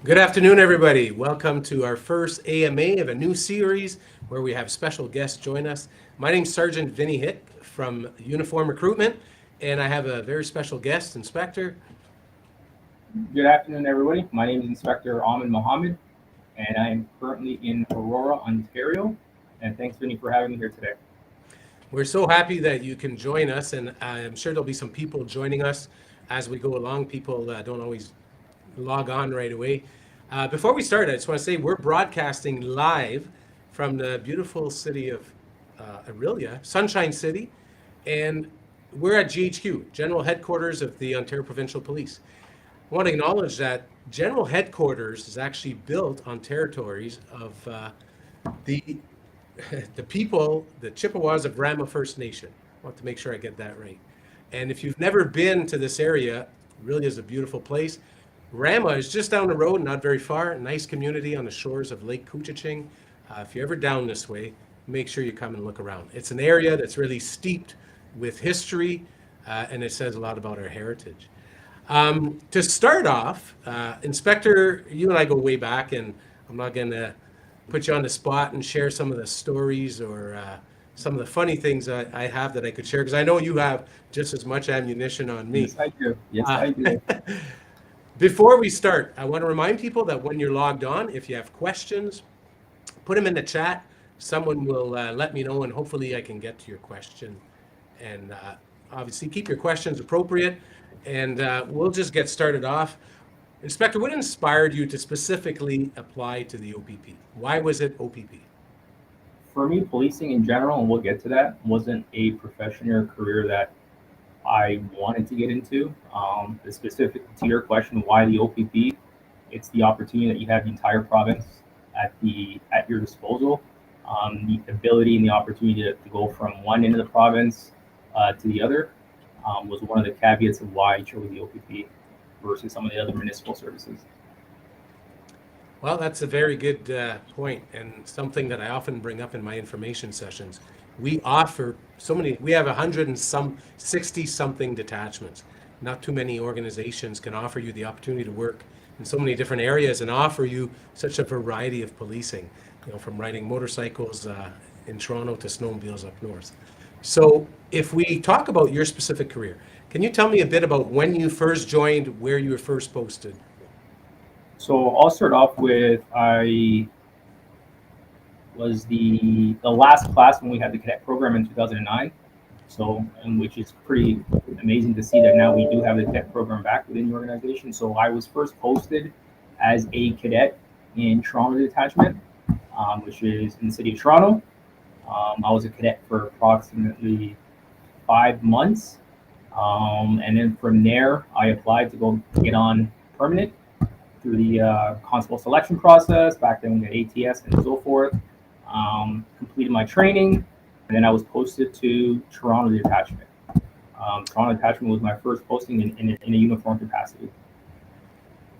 Good afternoon, everybody. Welcome to our first AMA of a new series where we have special guests join us. My name's Sergeant Vinny Hick from Uniform Recruitment, and I have a very special guest, Inspector. Good afternoon, everybody. My name is Inspector Ahmed Mohammed, and I am currently in Aurora, Ontario. And thanks, Vinny, for having me here today. We're so happy that you can join us, and I'm sure there'll be some people joining us as we go along. People don't always log on right away. Before we start, I just want to say we're broadcasting live from the beautiful city of Aurelia, Sunshine City, and we're at GHQ, General Headquarters of the Ontario Provincial Police. I want to acknowledge that General Headquarters is actually built on territories of the people, the Chippewas of Rama First Nation. I want to make sure I get that right. And if you've never been to this area, it really is a beautiful place. Rama is just down the road, not very far. Nice community on the shores of Lake Couchiching. If you're ever down this way, make sure you come and look around. It's an area that's really steeped with history, and it says a lot about our heritage. To start off, Inspector, you and I go way back, and I'm not going to put you on the spot and share some of the stories or some of the funny things I have that I could share, because I know you have just as much ammunition on me. Yes, I do. Yes, I do. Before we start, I want to remind people that when you're logged on, if you have questions, put them in the chat. Someone will let me know, and hopefully I can get to your question. And obviously, keep your questions appropriate, and we'll just get started off. Inspector, what inspired you to specifically apply to the OPP? Why was it OPP? For me, policing in general, and we'll get to that, wasn't a profession or career that I wanted to get into. The specific to your question, why the OPP? It's the opportunity that you have the entire province at your disposal. The ability and the opportunity to go from one end of the province to the other was one of the caveats of why I chose the OPP versus some of the other municipal services. Well, that's a very good point, and something that I often bring up in my information sessions. We offer we have 160 something detachments. Not too many organizations can offer you the opportunity to work in so many different areas and offer you such a variety of policing, from riding motorcycles in Toronto to snowmobiles up north. So if we talk about your specific career, can you tell me a bit about when you first joined, where you were first posted? So I'll start off with I was the last class when we had the cadet program in 2009. So, which is pretty amazing to see that now we do have the cadet program back within the organization. So I was first posted as a cadet in Toronto Detachment, which is in the city of Toronto. I was a cadet for approximately 5 months. And then from there, I applied to go get on permanent through the constable selection process. Back then we had ATS and so forth. Completed my training, and then I was posted to Toronto Detachment. Toronto Detachment was my first posting in a uniform capacity.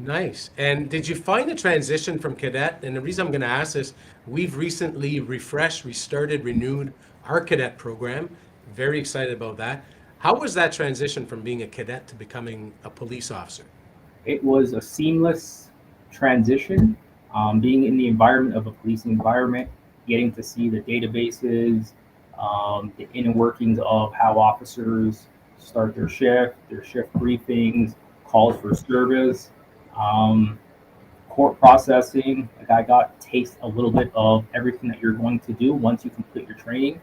Nice. And did you find the transition from cadet? And the reason I'm going to ask this, we've recently restarted, renewed our cadet program. Very excited about that. How was that transition from being a cadet to becoming a police officer? It was a seamless transition. Being in the environment of a policing environment, getting to see the databases, the inner workings of how officers start their shift briefings, calls for service, court processing. Like I got to taste a little bit of everything that you're going to do once you complete your training,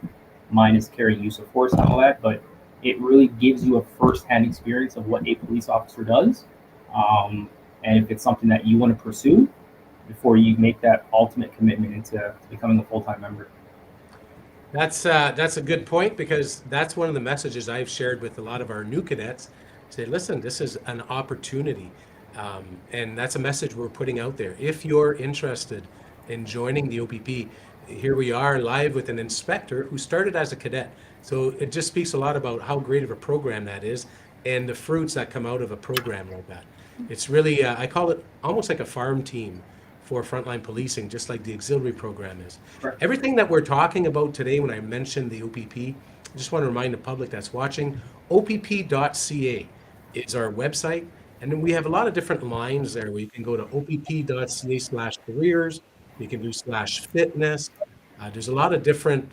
minus carrying use of force and all that. But it really gives you a first-hand experience of what a police officer does. And if it's something that you want to pursue, before you make that ultimate commitment into becoming a full-time member. That's a good point, because that's one of the messages I've shared with a lot of our new cadets. Say, listen, this is an opportunity, and that's a message we're putting out there. If you're interested in joining the OPP, here we are live with an inspector who started as a cadet. So it just speaks a lot about how great of a program that is, and the fruits that come out of a program like that. It's really, I call it almost like a farm team for frontline policing, just like the auxiliary program is. Correct. Everything that we're talking about today, when I mentioned the OPP, I just want to remind the public that's watching, opp.ca is our website. And then we have a lot of different lines there where you can go to opp.ca/careers, you can do /fitness. There's a lot of different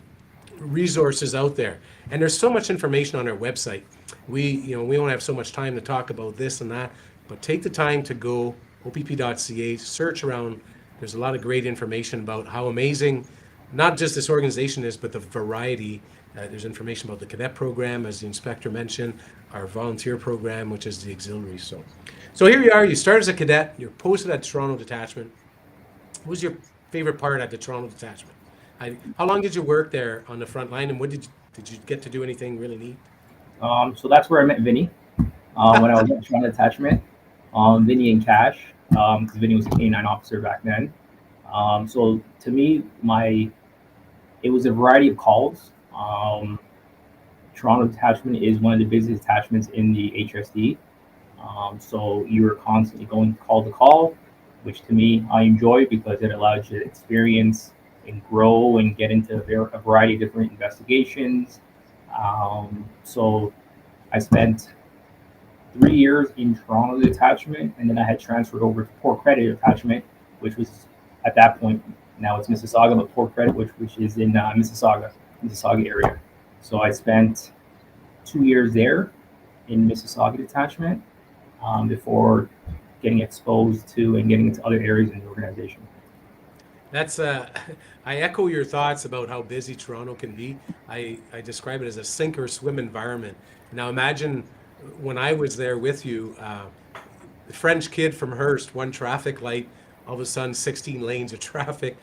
resources out there, and there's so much information on our website. We don't have so much time to talk about this and that, but take the time to go opp.ca, search around. There's a lot of great information about how amazing not just this organization is, but the variety. There's information about the cadet program, as the inspector mentioned, our volunteer program, which is the auxiliary. So here you are. You start as a cadet. You're posted at Toronto Detachment. What was your favorite part at the Toronto Detachment? How long did you work there on the front line, and what did you get to do anything really neat? So that's where I met Vinny when I was at Toronto Detachment. Vinny and Cash, because Vinny was a K9 officer back then. So to me, it was a variety of calls. Toronto Detachment is one of the busiest detachments in the HSD. So you were constantly going call to call, which to me I enjoy because it allows you to experience and grow and get into a variety of different investigations. So I spent 3 years in Toronto Detachment, and then I had transferred over to Port Credit Detachment, which was at that point, now it's Mississauga, but Port Credit, which is in Mississauga area. So I spent 2 years there in Mississauga Detachment before getting exposed to and getting into other areas in the organization. That's I echo your thoughts about how busy Toronto can be. I describe it as a sink or swim environment. Now imagine when I was there with you, the French kid from Hearst, one traffic light, all of a sudden 16 lanes of traffic,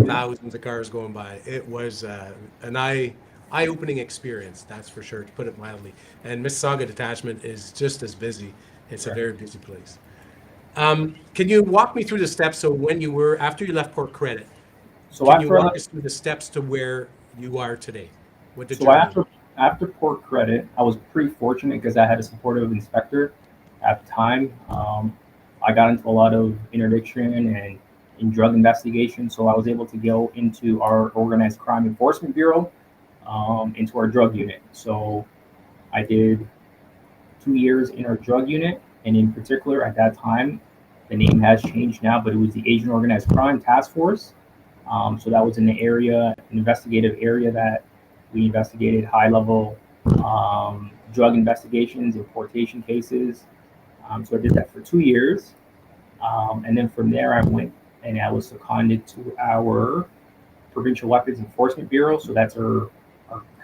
thousands of cars going by. It was an eye-opening experience, that's for sure, to put it mildly. And Mississauga Detachment is just as busy. It's a very busy place. Can you walk me through the steps? So after you left Port Credit, So can you after I walk left, us through the steps to where you are today? What the so journey? after Port Credit, I was pretty fortunate because I had a supportive inspector at the time. I got into a lot of interdiction and in drug investigation, so I was able to go into our Organized Crime Enforcement Bureau, into our drug unit. So I did 2 years in our drug unit, and in particular at that time, the name has changed now, but it was the Asian Organized Crime Task Force. So that was an investigative area that we investigated high-level drug investigations, importation cases. So I did that for 2 years, and then from there I went and I was seconded to our Provincial Weapons Enforcement Bureau. So that's our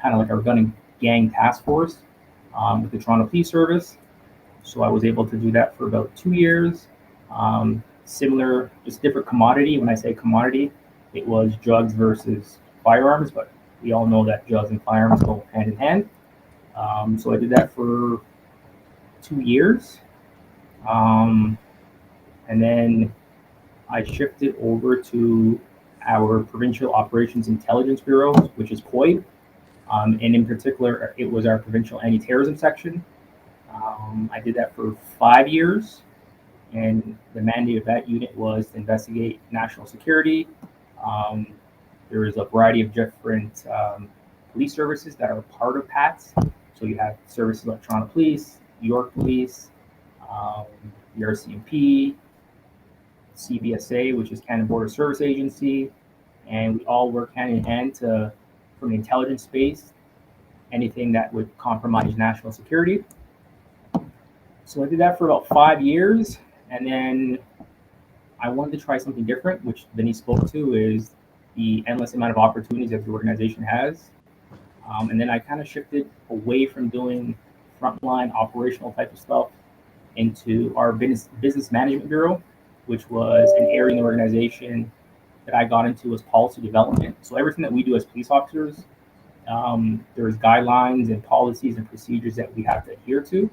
kind of like our gun and gang task force with the Toronto Police Service. So I was able to do that for about 2 years. Similar, just different commodity. When I say commodity, it was drugs versus firearms, but we all know that drugs and firearms go hand in hand. So I did that for 2 years. And then I shifted over to our Provincial Operations Intelligence Bureau, which is POI. And in particular, it was our Provincial Anti-Terrorism Section. I did that for 5 years. And the mandate of that unit was to investigate national security. There is a variety of different police services that are part of PATS. So you have services like Toronto Police, York Police, the RCMP, CBSA, which is Canada Border Service Agency, and we all work hand in hand from the intelligence space, anything that would compromise national security. So I did that for about 5 years, and then I wanted to try something different, which Vinny spoke to, is the endless amount of opportunities that the organization has. And then I kind of shifted away from doing frontline operational type of stuff into our business management bureau. which was an area in the organization that I got into was policy development. So everything that we do as police officers, there's guidelines and policies and procedures that we have to adhere to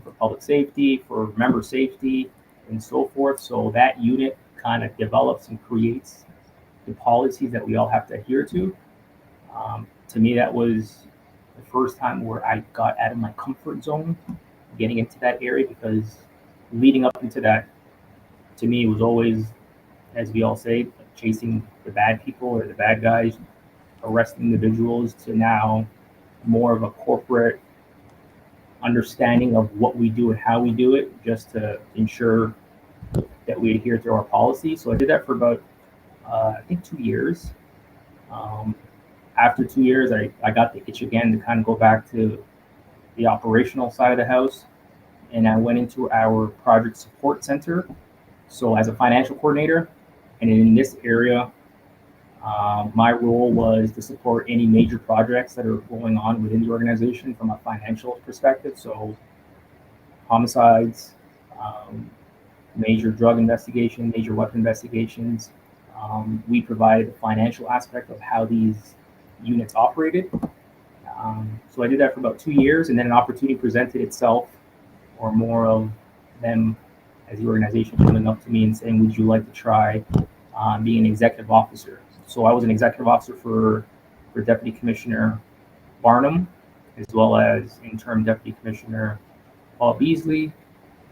for public safety, for member safety, and so forth. So that unit kind of develops and creates the policies that we all have to adhere to. To me, that was the first time where I got out of my comfort zone, getting into that area, because leading up into that, to me, was always, as we all say, chasing the bad people or the bad guys, arresting individuals, to now more of a corporate understanding of what we do and how we do it, just to ensure that we adhere to our policy. So I did that for about, I think, 2 years. Um, After 2 years, I got the itch again to kind of go back to the operational side of the house. And I went into our project support center. So as a financial coordinator, and in this area, my role was to support any major projects that are going on within the organization from a financial perspective. So homicides, major drug investigation, major weapon investigations. We provided the financial aspect of how these units operated. So I did that for about 2 years, and then an opportunity presented itself, or more of them as the organization coming up to me and saying, would you like to try being an executive officer? So I was an executive officer for Deputy Commissioner Barnum, as well as interim Deputy Commissioner Paul Beasley,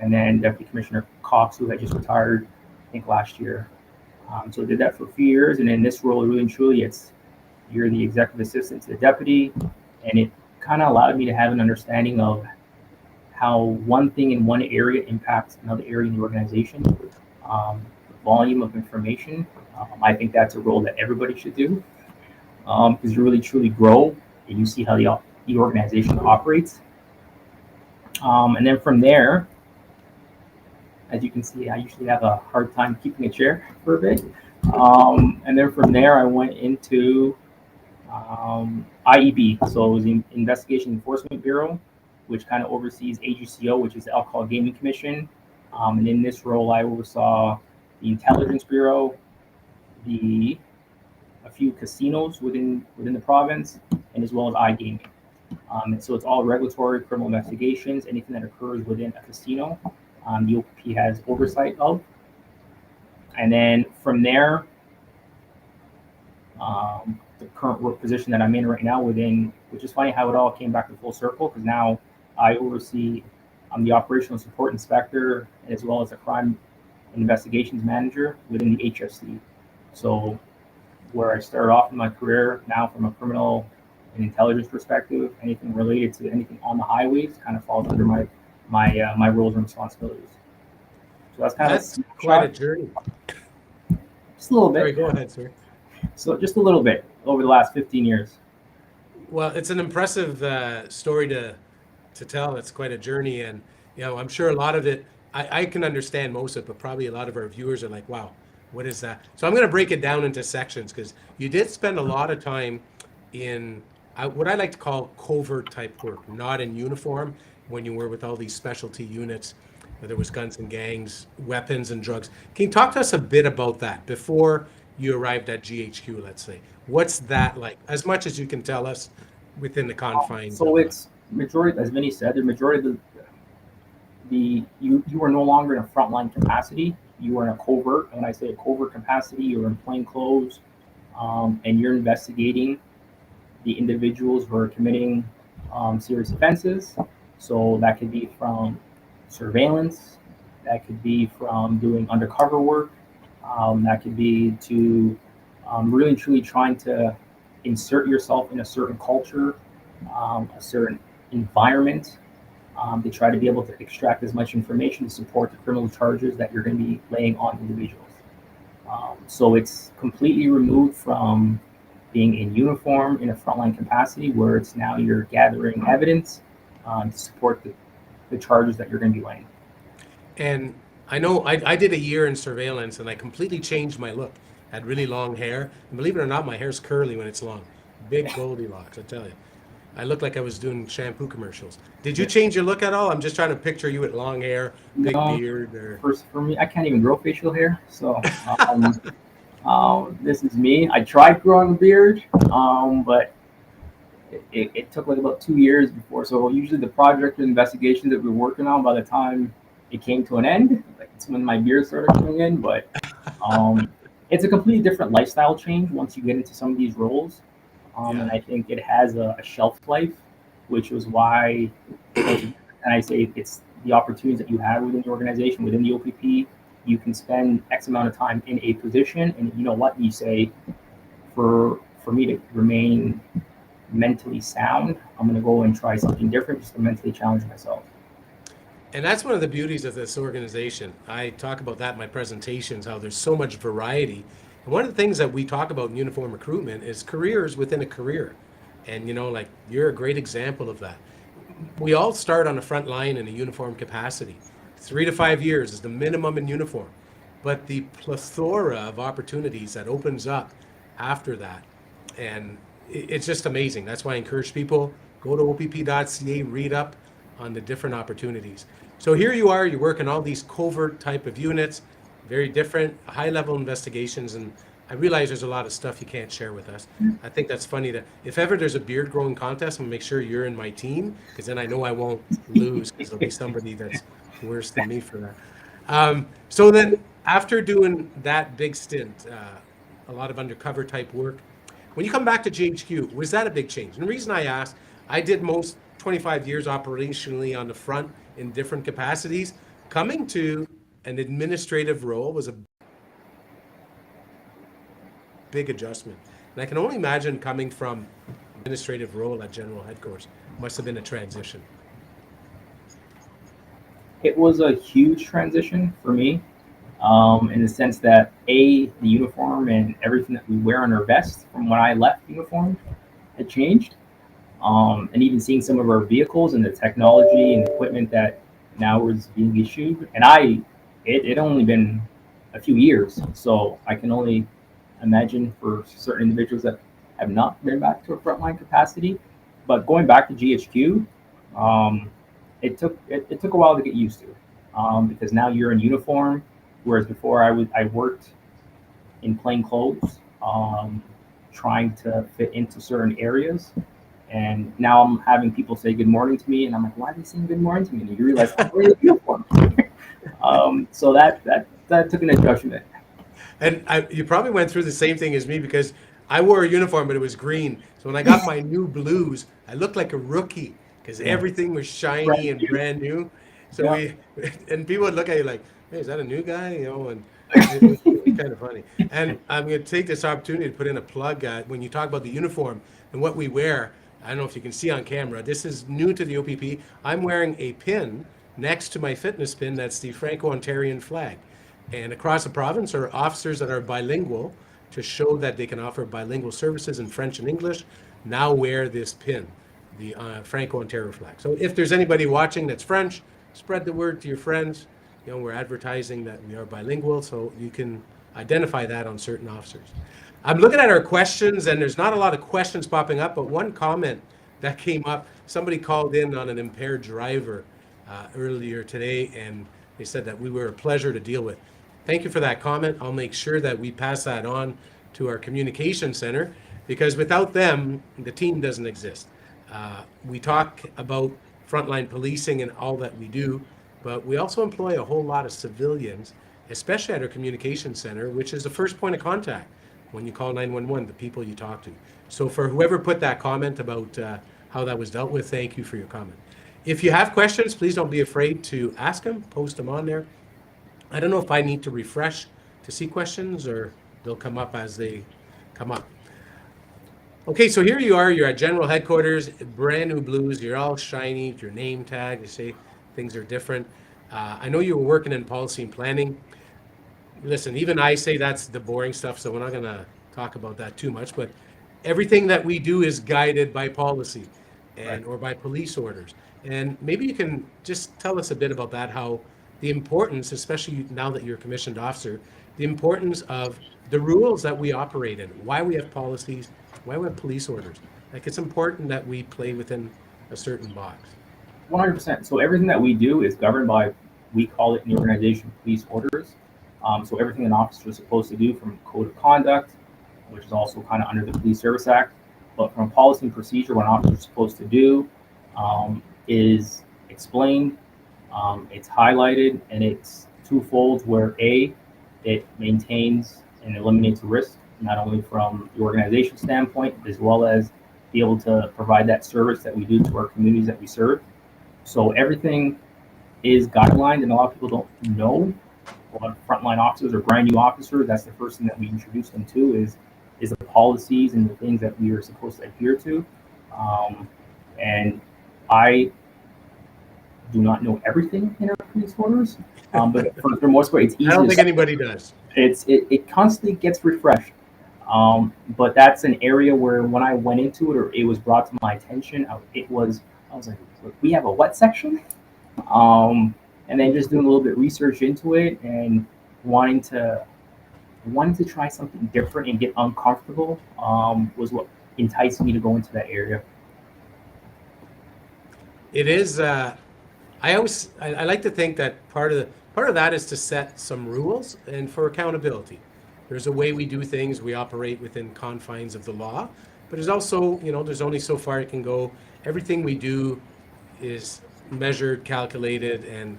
and then Deputy Commissioner Cox, who had just retired, I think, last year. So I did that for a few years, and in this role, really and truly, you're the executive assistant to the deputy, and it kind of allowed me to have an understanding of how one thing in one area impacts another area in the organization. The volume of information, I think that's a role that everybody should do, because you really truly grow and you see how the organization operates. And then from there, as you can see, I usually have a hard time keeping a chair for a bit. And then from there, I went into IEB, so it was the Investigation Enforcement Bureau, which kind of oversees AGCO, which is the Alcohol Gaming Commission. And in this role, I oversaw the Intelligence Bureau, a few casinos within the province, and as well as iGaming. And so it's all regulatory criminal investigations, anything that occurs within a casino, the OPP has oversight of. And then from there, the current work position that I'm in right now which is funny how it all came back to full circle, because now I'm the operational support inspector, as well as a crime and investigations manager within the HSC. So where I started off in my career, now from a criminal and intelligence perspective, anything related to anything on the highways kind of falls under my roles and responsibilities. So that's quite a journey. Just a little bit. Sorry, go ahead, sir. So just a little bit over the last 15 years. Well, it's an impressive story to tell. It's quite a journey, and I'm sure a lot of it I can understand most of it, but probably a lot of our viewers are like, "Wow, what is that?" So I'm going to break it down into sections, because you did spend a lot of time in what I like to call covert type work, not in uniform, when you were with all these specialty units, where there was guns and gangs, weapons and drugs. Can you talk to us a bit about that before you arrived at GHQ, let's say? What's that like, as much as you can tell us within the confines? So it's majority, as Vinny said, the majority of you are no longer in a frontline capacity. You are in a covert. And when I say a covert capacity, you're in plain clothes, and you're investigating the individuals who are committing serious offenses. So that could be from surveillance, that could be from doing undercover work, that could be to really truly trying to insert yourself in a certain culture, a certain environment, to try to be able to extract as much information to support the criminal charges that you're going to be laying on individuals. So it's completely removed from being in uniform in a frontline capacity, where it's now you're gathering evidence to support the charges that you're going to be laying. And I know I did a year in surveillance, and I completely changed my look. I had really long hair, and believe it or not, my hair's curly when it's long. Big Goldilocks, I tell you. I looked like I was doing shampoo commercials. Did you Yeah. change your look at all? I'm just trying to picture you with long hair, big No, beard, or for me, I can't even grow facial hair. So this is me. I tried growing a beard, but it took like about 2 years before. So usually the project investigation that we're working on, by the time it came to an end, like it's when my beard started coming in. But um, it's a completely different lifestyle change once you get into some of these roles. yeah. And I think it has a shelf life, which was why, and I say it's the opportunities that you have within the organization, within the OPP. You can spend X amount of time in a position, and you know what you say, for me to remain mentally sound, I'm going to go and try something different just to mentally challenge myself. And that's one of the beauties of this organization. I talk about that in my presentations, how there's so much variety. And one of the things that we talk about in uniform recruitment is careers within a career. And, like you're a great example of that. We all start on the front line in a uniform capacity. 3 to 5 years is the minimum in uniform. But the plethora of opportunities that opens up after that, and it's just amazing. That's why I encourage people, go to opp.ca, read up on the different opportunities. So here you are, you work in all these covert type of units, very different, high level investigations, and I realize there's a lot of stuff you can't share with us. I think that's funny that if ever there's a beard growing contest, I'm gonna make sure you're in my team, because then I know I won't lose, because there'll be somebody that's worse than me for that. So then after doing that big stint, a lot of undercover type work, when you come back to GHQ, was that a big change? And the reason I asked, I did most 25 years operationally on the front in different capacities. Coming to an administrative role was a big adjustment. And I can only imagine coming from administrative role at General Headquarters must have been a transition. It was a huge transition for me, in the sense that the uniform and everything that we wear on our vest from when I left uniform had changed, and even seeing some of our vehicles and the technology and equipment that now was being issued. And it only been a few years, so I can only imagine for certain individuals that have not been back to a frontline capacity. But going back to GHQ, um, it took a while to get used to, because now you're in uniform, whereas before I worked in plain clothes, trying to fit into certain areas. And now I'm having people say good morning to me, and I'm like, why are they saying good morning to me? And you realize I'm wearing a uniform. So that took an adjustment. And you probably went through the same thing as me because I wore a uniform, but it was green. So when I got my new blues, I looked like a rookie because Yeah, everything was shiny brand and new. brand new. So Yeah. and people would look at you like, hey, is that a new guy? And it was kind of funny. And I'm going to take this opportunity to put in a plug when you talk about the uniform and what we wear. I don't know if you can see on camera. This is new to the OPP. I'm wearing a pin next to my fitness pin that's the Franco-Ontarian flag. And across the province are officers that are bilingual to show that they can offer bilingual services in French and English. Now wear this pin, the Franco-Ontario flag. So if there's anybody watching that's French, spread the word to your friends. We're advertising that we are bilingual, so you can identify that on certain officers. I'm looking at our questions, and there's not a lot of questions popping up, but one comment that came up, somebody called in on an impaired driver earlier today, and they said that we were a pleasure to deal with. Thank you for that comment. I'll make sure that we pass that on to our communication center, because without them, the team doesn't exist. We talk about frontline policing and all that we do, but we also employ a whole lot of civilians, especially at our communication center, which is the first point of contact when you call 911, the people you talk to. So for whoever put that comment about how that was dealt with, thank you for your comment. If you have questions, please don't be afraid to ask them, post them on there. I don't know if I need to refresh to see questions or they'll come up as they come up. Okay, so here you are, you're at General Headquarters, brand new blues, you're all shiny, your name tag, they say things are different. I know you were working in policy and planning. Listen, even I say that's the boring stuff, so we're not gonna talk about that too much, but everything that we do is guided by policy Right. or by police orders. And maybe you can just tell us a bit about that, how the importance, especially now that you're a commissioned officer, the importance of the rules that we operate in, why we have policies, why we have police orders. Like it's important that we play within a certain box. 100%. So everything that we do is governed by, we call it in the organization, police orders. So everything an officer is supposed to do, from code of conduct, which is also kind of under the Police Service Act, but from policy and procedure, what an officer is supposed to do is explained. It's highlighted, and it's twofold. Where A, it maintains and eliminates risk, not only from the organization standpoint, as well as be able to provide that service that we do to our communities that we serve. So everything is guidelined, and a lot of people don't know. A lot of frontline officers or brand new officers, that's the first thing that we introduce them to is the policies and the things that we are supposed to adhere to. And I do not know everything in our police orders, but for the most part, it's easy. I don't think anybody does. It constantly gets refreshed. But that's an area where when I went into it, or it was brought to my attention, I was like, we have a what section? And then just doing a little bit of research into it and wanting to try something different and get uncomfortable was what enticed me to go into that area. It is. I like to think that part of that is to set some rules and for accountability. There's a way we do things. We operate within confines of the law, but there's also, there's only so far it can go. Everything we do is measured, calculated, and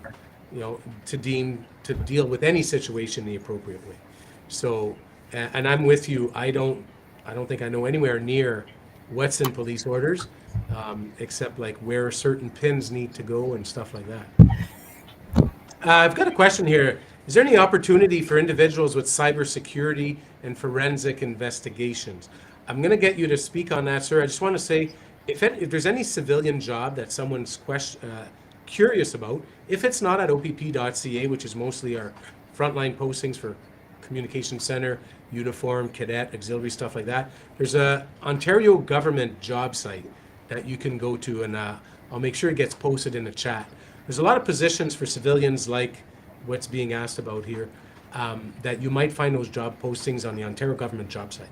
to deal with any situation the appropriate way. So, and I'm with you. I don't think I know anywhere near what's in police orders, except like where certain pins need to go and stuff like that. I've got a question here. Is there any opportunity for individuals with cybersecurity and forensic investigations? I'm going to get you to speak on that, sir. I just want to say, if there's any civilian job that someone's curious about, if it's not at opp.ca, which is mostly our frontline postings for communication center, uniform, cadet, auxiliary, stuff like that, there's a Ontario government job site that you can go to, and I'll make sure it gets posted in the chat. There's a lot of positions for civilians like what's being asked about here, that you might find those job postings on the Ontario government job site.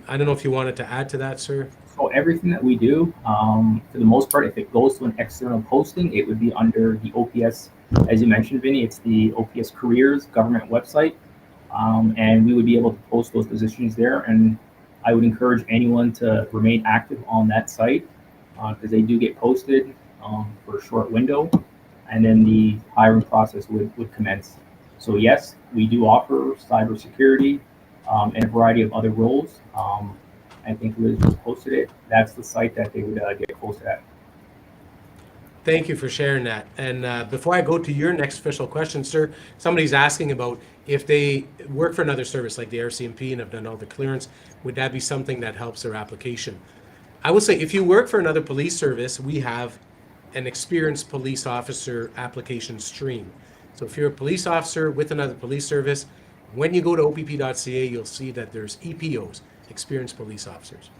I don't know if you wanted to add to that, sir. So everything that we do, for the most part, if it goes to an external posting, it would be under the OPS, as you mentioned, Vinny. It's the OPS Careers government website, and we would be able to post those positions there. And I would encourage anyone to remain active on that site, because they do get posted for a short window, and then the hiring process would commence. So yes, we do offer cybersecurity and a variety of other roles. I think Liz just posted it. That's the site that they would get posted at. Thank you for sharing that. And before I go to your next official question, sir, somebody's asking about if they work for another service like the RCMP and have done all the clearance, would that be something that helps their application? I will say, if you work for another police service, we have an experienced police officer application stream. So if you're a police officer with another police service, when you go to opp.ca, you'll see that there's EPOs, experienced police officers.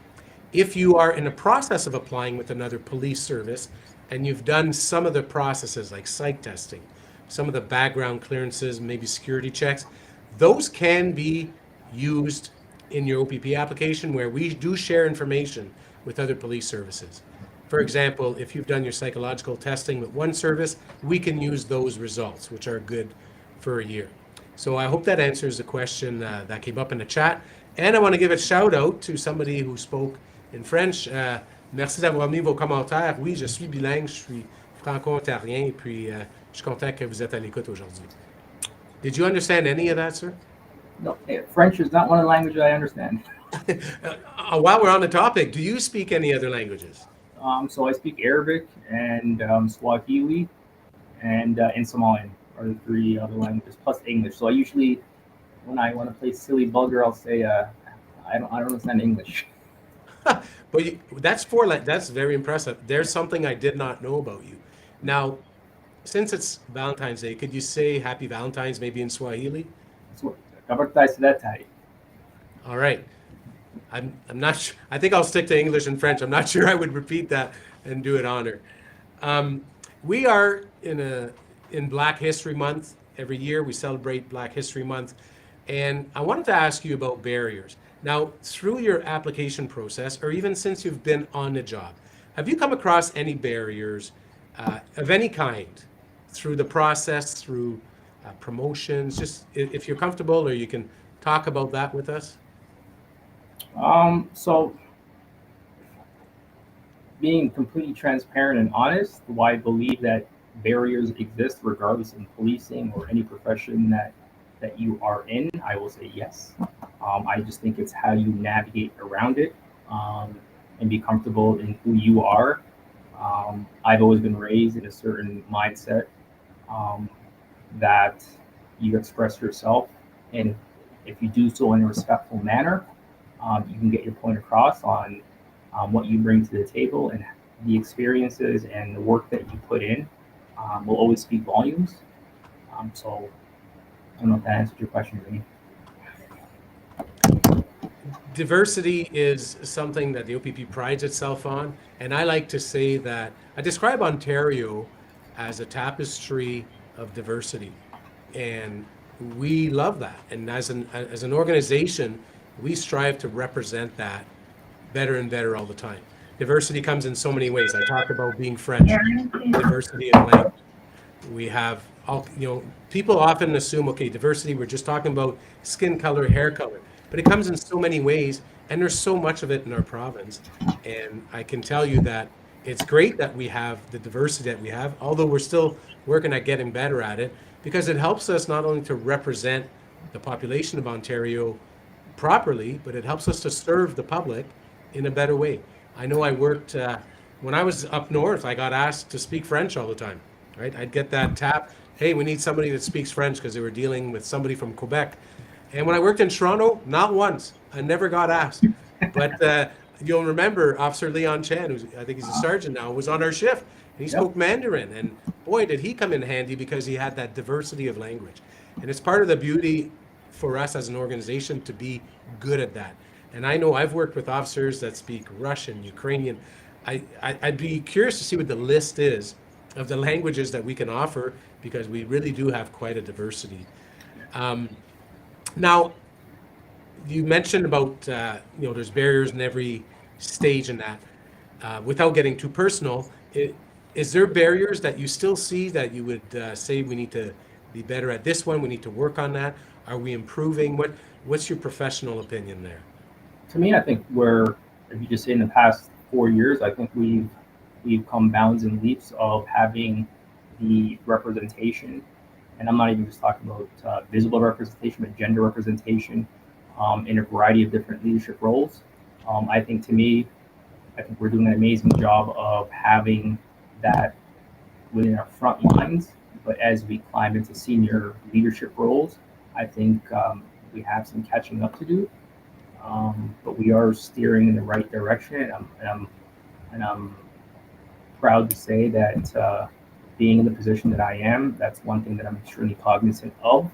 If you are in the process of applying with another police service and you've done some of the processes like psych testing, some of the background clearances, maybe security checks, those can be used in your OPP application, where we do share information with other police services. For example, if you've done your psychological testing with one service, we can use those results, which are good for a year. So I hope that answers the question that came up in the chat. And I want to give a shout out to somebody who spoke in French. Merci d'avoir mis vos commentaires. Oui, je suis bilingue, je suis franco-ontarien, et puis je suis content que vous êtes à l'écoute aujourd'hui. Did you understand any of that, sir? No, French is not one of the languages I understand. While we're on the topic, do you speak any other languages? So I speak Arabic and Swahili and Somalian are the three other languages, plus English. So I usually, when I want to play silly bugger, I'll say, I don't understand English. But that's very impressive. There's something I did not know about you. Now, since it's Valentine's Day, could you say Happy Valentine's maybe in Swahili? All right. I'm not sure. I think I'll stick to English and French. I'm not sure I would repeat that and do it honor. We are in Black History Month. Every year we celebrate Black History Month. And I wanted to ask you about barriers. Now, through your application process, or even since you've been on the job, have you come across any barriers of any kind through the process, through promotions? Just if you're comfortable, or you can talk about that with us. So being completely transparent and honest, why I believe that barriers exist regardless in policing or any profession that you are in, I will say yes. I just think it's how you navigate around it, and be comfortable in who you are. I've always been raised in a certain mindset, um, that you express yourself, and if you do so in a respectful manner, you can get your point across on what you bring to the table, and the experiences and the work that you put in will always speak volumes. So I don't know if that answered your question, Vinny. Diversity is something that the OPP prides itself on, and I like to say that I describe Ontario as a tapestry of diversity, and we love that. And as an organization, we strive to represent that better and better all the time. Diversity comes in so many ways. I talked about being French, diversity of language. We have all, people often assume, okay, diversity, we're just talking about skin color, hair color, but it comes in so many ways, and there's so much of it in our province. And I can tell you that it's great that we have the diversity that we have, although we're still working at getting better at it, because it helps us not only to represent the population of Ontario properly, but it helps us to serve the public in a better way. I know I worked, when I was up north, I got asked to speak French all the time, right? I'd get that tap, hey, we need somebody that speaks French, because they were dealing with somebody from Quebec. And when I worked in Toronto, not once, I never got asked. But you'll remember Officer Leon Chan, who's, I think he's a sergeant now, was on our shift, and he Yep. spoke Mandarin. And boy, did he come in handy, because he had that diversity of language. And it's part of the beauty for us as an organization to be good at that. And I know I've worked with officers that speak Russian, Ukrainian. I'd be curious to see what the list is of the languages that we can offer, because we really do have quite a diversity. Um, Now, you mentioned about, there's barriers in every stage in that. Without getting too personal, is there barriers that you still see that you would say we need to be better at this one, we need to work on that? Are we improving? What's your professional opinion there? To me, I think we're, if you just say in the past 4 years, I think we've come bounds and leaps of having the representation, and I'm not even just talking about visible representation, but gender representation, in a variety of different leadership roles. I think, to me, I think we're doing an amazing job of having that within our front lines. But as we climb into senior leadership roles, I think we have some catching up to do. But we are steering in the right direction, and I'm proud to say that, being in the position that I am, that's one thing that I'm extremely cognizant of,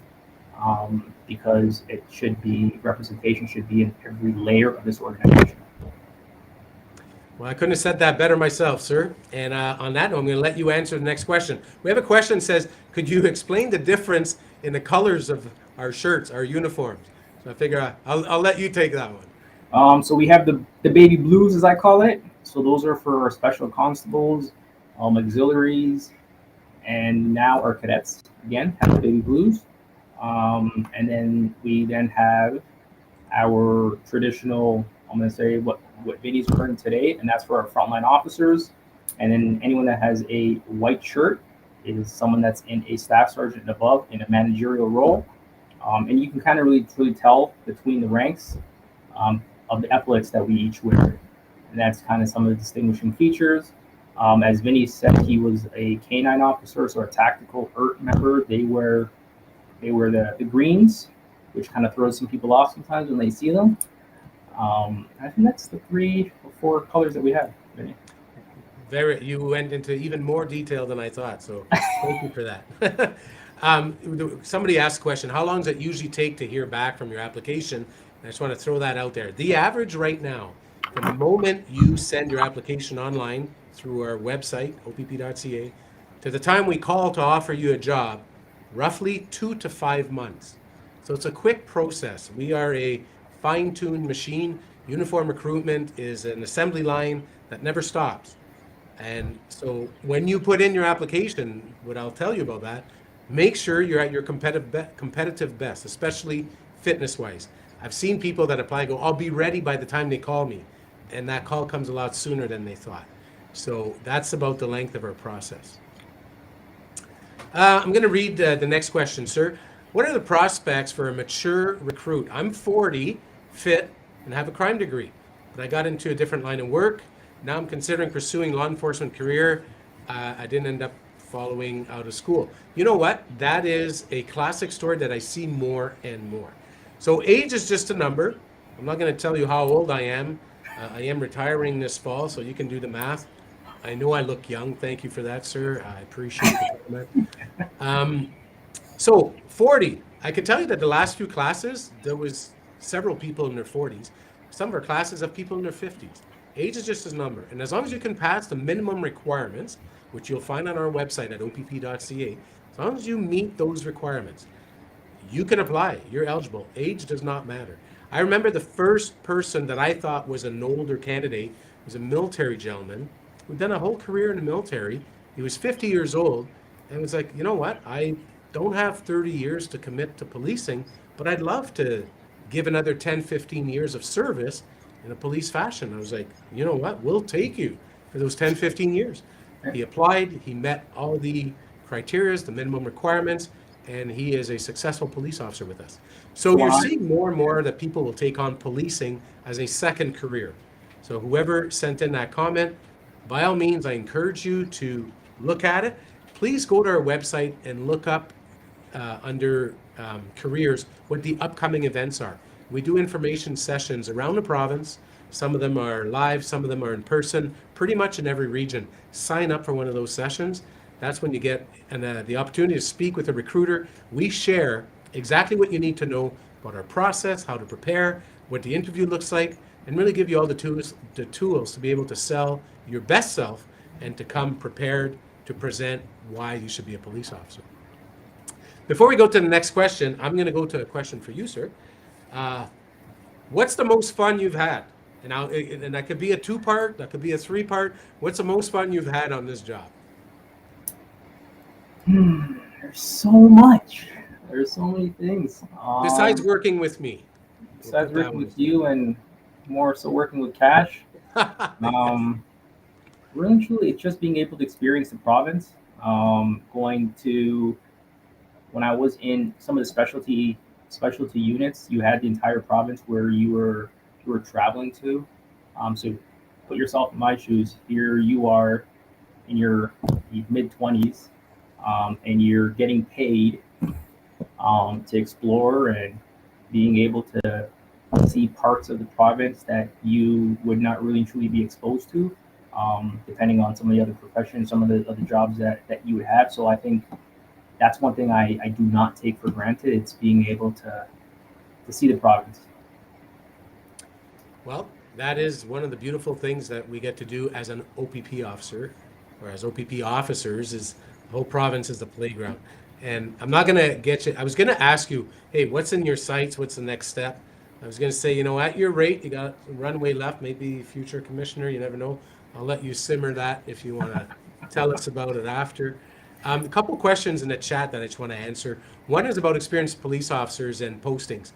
because it should be, representation should be in every layer of this organization. Well, I couldn't have said that better myself, sir. And on that note, I'm going to let you answer the next question. We have a question that says, could you explain the difference in the colors of our shirts, our uniforms? So I figure I'll let you take that one. So we have the baby blues, as I call it. So those are for our special constables, auxiliaries, and now our cadets again have the baby blues. And then we then have our traditional, I'm going to say what Vinny's wearing today, and that's for our frontline officers. And then anyone that has a white shirt is someone that's in a staff sergeant and above in a managerial role. And you can kind of really tell between the ranks, of the epaulets that we each wear. And that's kind of some of the distinguishing features. As Vinny said, he was a canine officer, so a tactical ERT member. They wear the greens, which kind of throws some people off sometimes when they see them. I think that's the 3 or 4 colors that we have. Vinny. You went into even more detail than I thought, so thank you for that. Somebody asked a question, how long does it usually take to hear back from your application? And I just want to throw that out there. The average right now, from the moment you send your application online through our website, opp.ca, to the time we call to offer you a job, roughly 2 to 5 months. So it's a quick process. We are a fine-tuned machine. Uniform recruitment is an assembly line that never stops. And so when you put in your application, what I'll tell you about that, make sure you're at your competitive best, especially fitness-wise. I've seen people that apply and go, I'll be ready by the time they call me. And that call comes a lot sooner than they thought. So that's about the length of our process. I'm going to read the next question, sir. What are the prospects for a mature recruit? I'm 40, fit, and have a crime degree, but I got into a different line of work. Now I'm considering pursuing law enforcement career. I didn't end up following out of school. You know what? That is a classic story that I see more and more. So age is just a number. I'm not going to tell you how old I am. I am retiring this fall, so you can do the math. I know I look young. Thank you for that, sir. I appreciate the compliment. So 40, I can tell you that the last few classes, there was several people in their 40s. Some of our classes have people in their 50s. Age is just a number. And as long as you can pass the minimum requirements, which you'll find on our website at opp.ca, as long as you meet those requirements, you can apply. You're eligible. Age does not matter. I remember the first person that I thought was an older candidate was a military gentleman who'd done a whole career in the military. He was 50 years old and was like, you know what? I don't have 30 years to commit to policing, but I'd love to give another 10, 15 years of service in a police fashion. I was like, you know what? We'll take you for those 10, 15 years. He applied, he met all the criteria, the minimum requirements, and he is a successful police officer with us. So you're seeing more and more that people will take on policing as a second career. So whoever sent in that comment, by all means, I encourage you to look at it. Please go to our website and look up under careers what the upcoming events are. We do information sessions around the province. Some of them are live, some of them are in person, pretty much in every region. Sign up for one of those sessions. That's when you get the opportunity to speak with a recruiter. We share exactly what you need to know about our process, how to prepare, what the interview looks like, and really give you all the tools to be able to sell your best self and to come prepared to present why you should be a police officer. Before we go to the next question, I'm going to go to a question for you, sir. What's the most fun you've had? And that could be a two-part, that could be a three-part. What's the most fun you've had on this job? There's so much. There's so many things. Besides working with me. Besides working with you and more so working with Cash. Really and truly, it's just being able to experience the province. Going to, when I was in some of the specialty units, you had the entire province where you were traveling to. So put yourself in my shoes. Here you are in your mid-20s, and you're getting paid to explore and being able to see parts of the province that you would not really truly be exposed to, depending on some of the other professions, some of the other jobs that you would have. So I think that's one thing I do not take for granted. It's being able to see the province. Well, that is one of the beautiful things that we get to do as an OPP officer, or as OPP officers, is the whole province is the playground. And I'm not going to get you, I was going to ask you, hey, what's in your sights? What's the next step? I was going to say, at your rate, you got runway left, maybe future commissioner, you never know. I'll let you simmer that if you want to tell us about it after. A couple questions in the chat that I just want to answer. One is about experienced police officers and postings.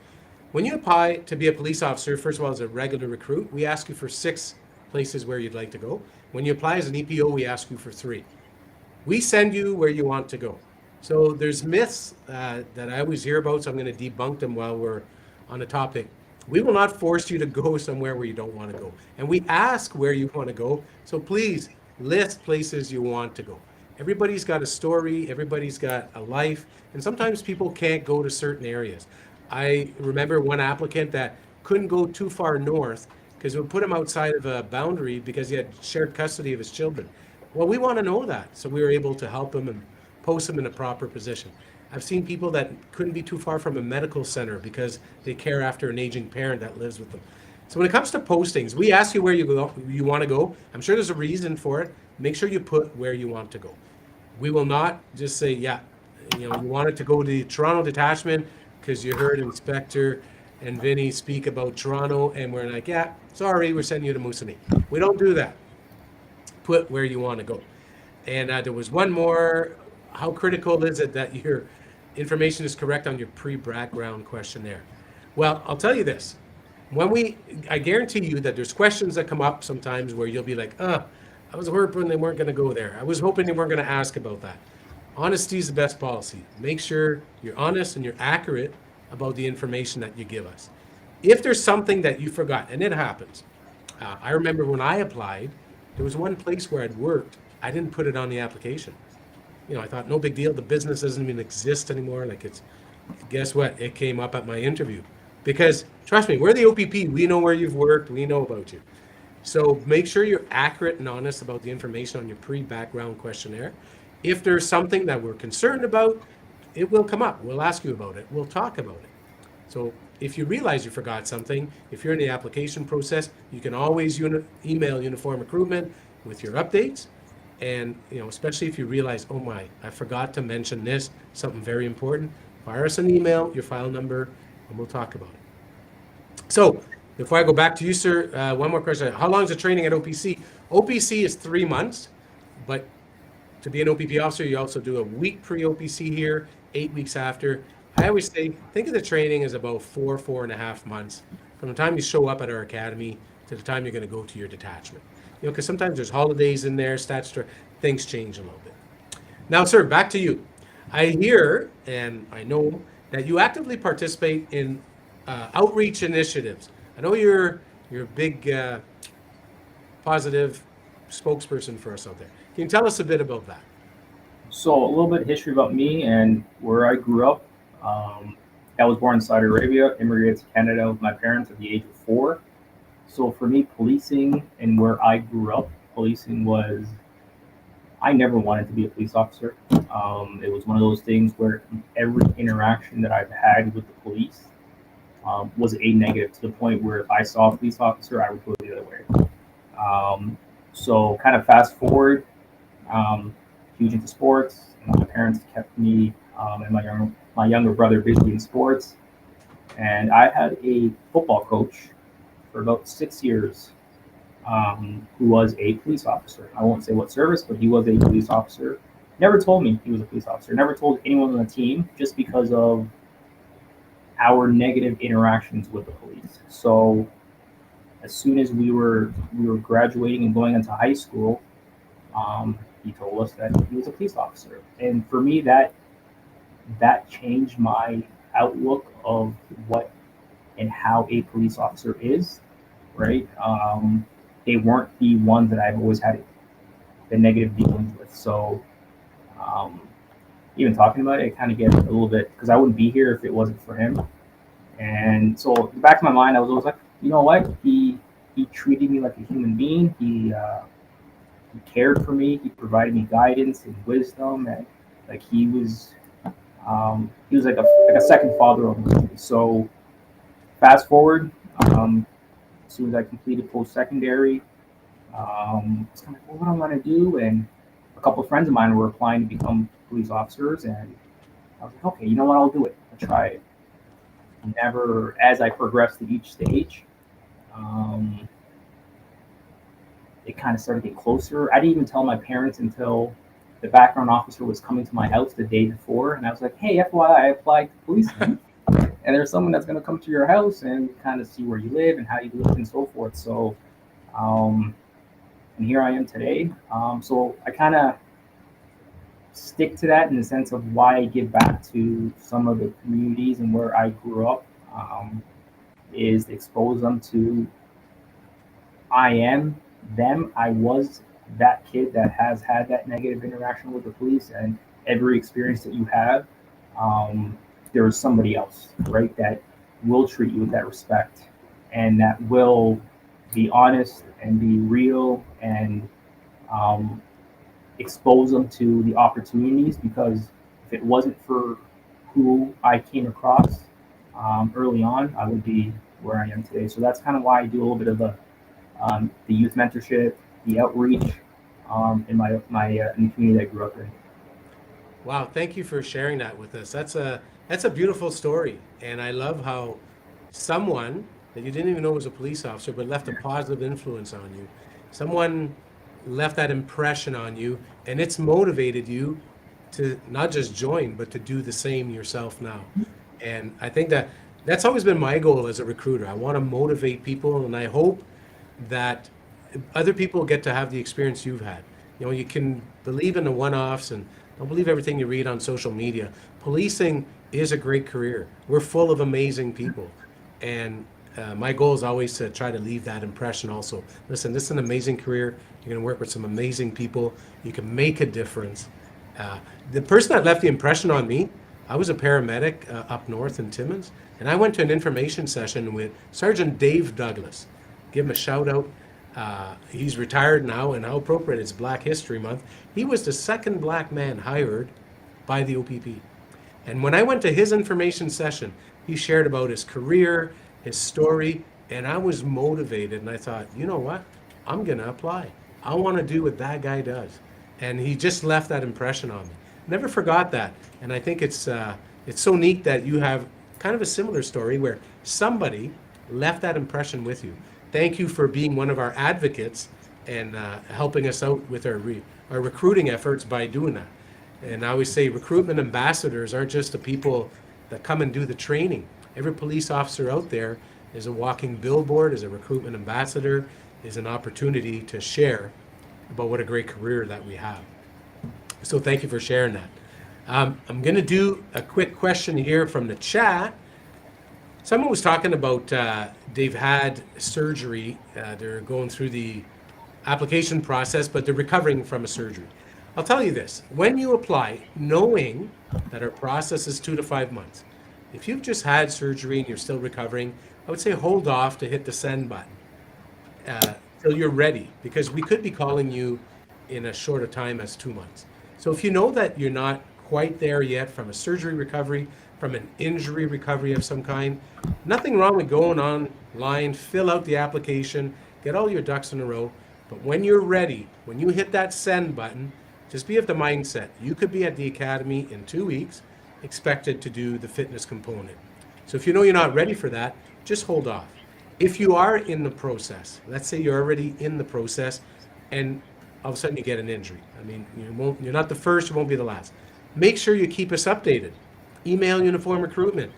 When you apply to be a police officer, first of all, as a regular recruit, we ask you for 6 places where you'd like to go. When you apply as an EPO, we ask you for 3. We send you where you want to go. So there's myths that I always hear about, so I'm going to debunk them while we're on the topic. We will not force you to go somewhere where you don't want to go. And we ask where you want to go, so please list places you want to go. Everybody's got a story, everybody's got a life, and sometimes people can't go to certain areas. I remember one applicant that couldn't go too far north because it would put him outside of a boundary because he had shared custody of his children. Well, we want to know that, so we were able to help him and post him in a proper position. I've seen people that couldn't be too far from a medical center because they care after an aging parent that lives with them. So when it comes to postings, we ask you where you want to go. I'm sure there's a reason for it. Make sure you put where you want to go. We will not just say, yeah, you wanted to go to the Toronto detachment because you heard Inspector and Vinny speak about Toronto, and we're like, yeah, sorry, we're sending you to Moosonee. We don't do that. Put where you want to go. And there was one more. How critical is it that your information is correct on your pre-background questionnaire? Well, I'll tell you this. I guarantee you that there's questions that come up sometimes where you'll be like, I was hoping they weren't going to go there. I was hoping they weren't going to ask about that. Honesty is the best policy. Make sure you're honest and you're accurate about the information that you give us. If there's something that you forgot, and it happens, I remember when I applied, there was one place where I'd worked. I didn't put it on the application. I thought, no big deal. The business doesn't even exist anymore. Guess what? It came up at my interview. Because trust me, we're the OPP. We know where you've worked. We know about you. So make sure you're accurate and honest about the information on your pre-background questionnaire. If there's something that we're concerned about, it will come up. We'll ask you about it. We'll talk about it. So if you realize you forgot something, if you're in the application process, you can always email Uniform Recruitment with your updates. And especially if you realize, oh my, I forgot to mention this, something very important, fire us an email, your file number, and we'll talk about it. So before I go back to you, sir, one more question. How long is the training at OPC? OPC is 3 months, but to be an OPP officer, you also do a week pre-OPC here, 8 weeks after. I always say, think of the training as about 4.5 months from the time you show up at our academy to the time you're going to go to your detachment. Because sometimes there's holidays in there, statutory, things change a little bit. Now, sir, back to you. I hear and I know that you actively participate in outreach initiatives. I know you're a big positive spokesperson for us out there. Can you tell us a bit about that? So a little bit of history about me and where I grew up. I was born in Saudi Arabia, immigrated to Canada with my parents at the age of 4. So for me, policing and where I grew up, policing was, I never wanted to be a police officer. It was one of those things where every interaction that I've had with the police was a negative, to the point where if I saw a police officer, I would go the other way. So kind of fast forward, huge into sports. My parents kept me and my younger brother busy in sports. And I had a football coach for about 6 years who was a police officer. I won't say what service, but he was a police officer. Never told me he was a police officer. Never told anyone on the team, just because of our negative interactions with the police. So as soon as we were graduating and going into high school, he told us that he was a police officer. And for me, that changed my outlook of what and how a police officer is, right? They weren't the ones that I've always had the negative dealings with. So even talking about it, it kind of gets a little bit, because I wouldn't be here if it wasn't for him. And so in the back of my mind, I was always like, you know what? He treated me like a human being. He cared for me. He provided me guidance and wisdom, and like he was like a second father almost to me. So fast forward, as soon as I completed post-secondary, I was kind of like, well, what do I want to do? And a couple of friends of mine were applying to become police officers, and I was like, okay, you know what? I'll do it. I'll try it. Never, as I progressed to each stage, it kind of started getting closer. I didn't even tell my parents until the background officer was coming to my house the day before, and I was like, hey, FYI, I applied to police. And there's someone that's going to come to your house and kind of see where you live and how you live and so forth. So, and here I am today. So I kind of stick to that in the sense of why I give back to some of the communities and where I grew up, is to expose them to I am them. I was that kid that has had that negative interaction with the police, and every experience that you have, there is somebody else, right, that will treat you with that respect and that will be honest and be real and expose them to the opportunities, because if it wasn't for who I came across early on, I would be where I am today. So that's kind of why I do a little bit of the youth mentorship, the outreach in my in the community that I grew up in. Wow, thank you for sharing that with us. That's a beautiful story, and I love how someone that you didn't even know was a police officer, but left a positive influence on you. Someone left that impression on you, and it's motivated you to not just join, but to do the same yourself now. And I think that that's always been my goal as a recruiter. I want to motivate people, and I hope that other people get to have the experience you've had. You know, you can believe in the one-offs and don't believe everything you read on social media. Policing is a great career. We're full of amazing people. And my goal is always to try to leave that impression also. Listen, this is an amazing career. You're going to work with some amazing people. You can make a difference. The person that left the impression on me, I was a paramedic up north in Timmins, and I went to an information session with Sergeant Dave Douglas. Give him a shout out. He's retired now, and how appropriate, it's Black History Month. He was the second black man hired by the OPP. And when I went to his information session, he shared about his career, his story, and I was motivated. And I thought, you know what? I'm going to apply. I want to do what that guy does. And he just left that impression on me. Never forgot that. And I think it's so neat that you have kind of a similar story where somebody left that impression with you. Thank you for being one of our advocates and helping us out with our recruiting efforts by doing that. And I always say recruitment ambassadors aren't just the people that come and do the training. Every police officer out there is a walking billboard, is a recruitment ambassador, is an opportunity to share about what a great career that we have. So thank you for sharing that. I'm going to do a quick question here from the chat. Someone was talking about they've had surgery. They're going through the application process, but they're recovering from a surgery. I'll tell you this, when you apply, knowing that our process is 2 to 5 months, if you've just had surgery and you're still recovering, I would say hold off to hit the send button till you're ready, because we could be calling you in as short a time as 2 months. So if you know that you're not quite there yet from a surgery recovery, from an injury recovery of some kind, nothing wrong with going online, fill out the application, get all your ducks in a row. But when you're ready, when you hit that send button, just be of the mindset. You could be at the academy in 2 weeks, expected to do the fitness component. So if you know you're not ready for that, just hold off. If you are in the process, let's say you're already in the process and all of a sudden you get an injury. I mean, you're not the first, you won't be the last. Make sure you keep us updated. Email Uniform Recruitment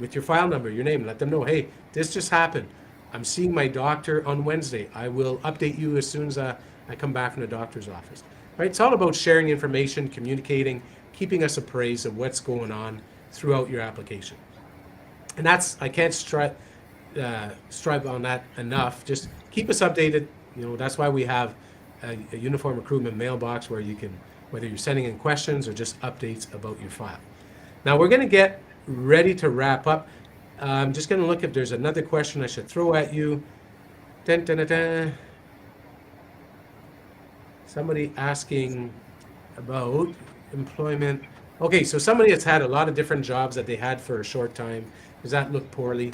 with your file number, your name, let them know, hey, this just happened. I'm seeing my doctor on Wednesday. I will update you as soon as I come back from the doctor's office. Right? It's all about sharing information, communicating, keeping us appraised of what's going on throughout your application. And I can't strive on that enough. Just keep us updated. You know, that's why we have a Uniform Recruitment mailbox where you can, whether you're sending in questions or just updates about your file. Now we're going to get ready to wrap up. I'm just going to look if there's another question I should throw at you. Dun, dun, dun, dun. Somebody asking about employment. Okay, so somebody that's had a lot of different jobs that they had for a short time. Does that look poorly?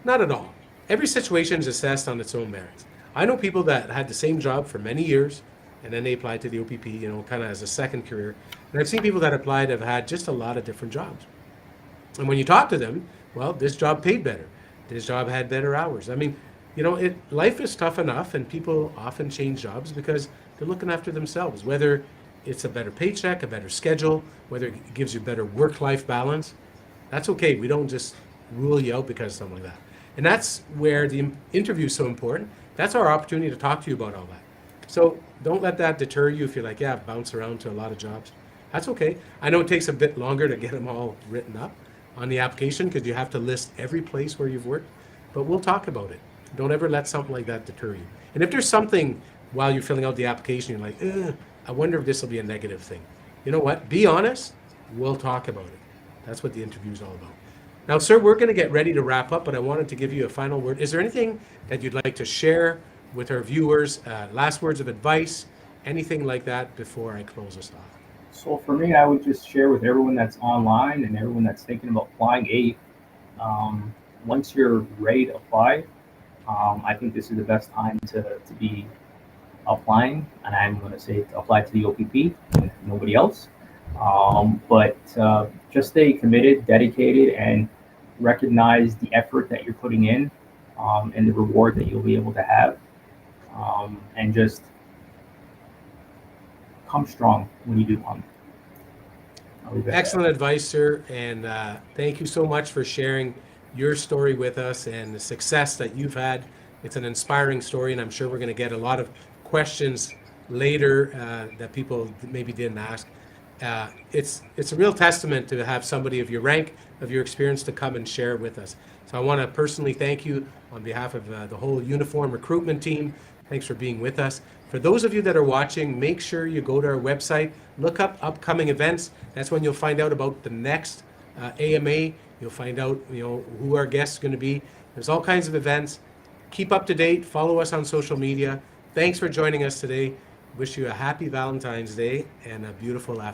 Not at all. Every situation is assessed on its own merits. I know people that had the same job for many years, and then they applied to the OPP, you know, kind of as a second career. And I've seen people that applied have had just a lot of different jobs. And when you talk to them, well, this job paid better. This job had better hours. I mean, you know, life is tough enough, and people often change jobs because they're looking after themselves, whether it's a better paycheck, a better schedule, whether it gives you better work-life balance. That's okay. We don't just rule you out because of something like that. And that's where the interview is so important. That's our opportunity to talk to you about all that. So don't let that deter you if you're like, yeah, bounce around to a lot of jobs. That's okay. I know it takes a bit longer to get them all written up on the application because you have to list every place where you've worked, but we'll talk about it. Don't ever let something like that deter you. And if there's something while you're filling out the application, you're like, I wonder if this will be a negative thing. You know what? Be honest. We'll talk about it. That's what the interview is all about. Now, sir, we're going to get ready to wrap up, but I wanted to give you a final word. Is there anything that you'd like to share with our viewers, last words of advice, anything like that before I close us off? So for me, I would just share with everyone that's online and everyone that's thinking about applying, once you're ready to apply, I think this is the best time to be applying, and I'm going to say to apply to the OPP and nobody else. But just stay committed, dedicated, and recognize the effort that you're putting in, and the reward that you'll be able to have, and just come strong when you do come. I'll leave it at that. Excellent advice, sir, and thank you so much for sharing your story with us and the success that you've had. It's an inspiring story, and I'm sure we're going to get a lot of questions later that people maybe didn't ask. It's a real testament to have somebody of your rank, of your experience, to come and share it with us. So I want to personally thank you on behalf of the whole uniform recruitment team. Thanks for being with us. For those of you that are watching, make sure you go to our website, look up upcoming events. That's when you'll find out about the next AMA. You'll find out, who our guests are going to be. There's all kinds of events. Keep up to date. Follow us on social media. Thanks for joining us today. Wish you a happy Valentine's Day and a beautiful afternoon.